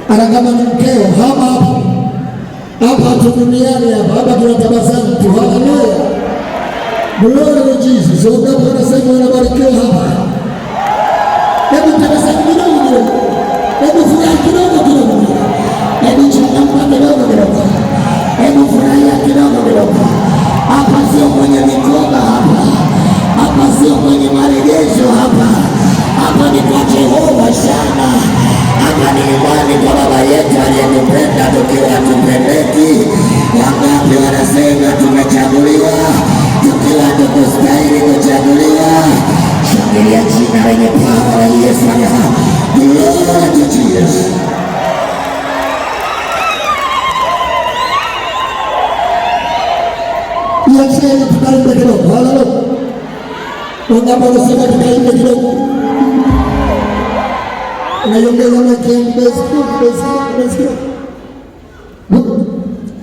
ana kama ni mkeo hapa tu duniani hapa tunatabasamu tu. Haleluya, glory to Jesus. Wangapi wanasema wanabarikiwa hapa? Hebu tabasamu kidogo, hebu furahi kidogo, hebu changamka kidogo, hebu furahia kidogo. Hapa sio kwenye mikoba, hapa sio kwenye marejesho, hapa ni kwa Jehova Shama. Hapa ni nyumbani kwa Baba yetu aliyetupenda tukiwa hatupendeki. Wangapi wanasema tumechaguliwa tukiwa tukustahili kuchaguliwa? Shangilia jina lenye power la Yesu. Glory to Jesus. Yacheni tukaimbe kidogo. Haleluya. Wangapi wanasema tukaimbe kidogo? Unaiongeza na kiasi kidogo.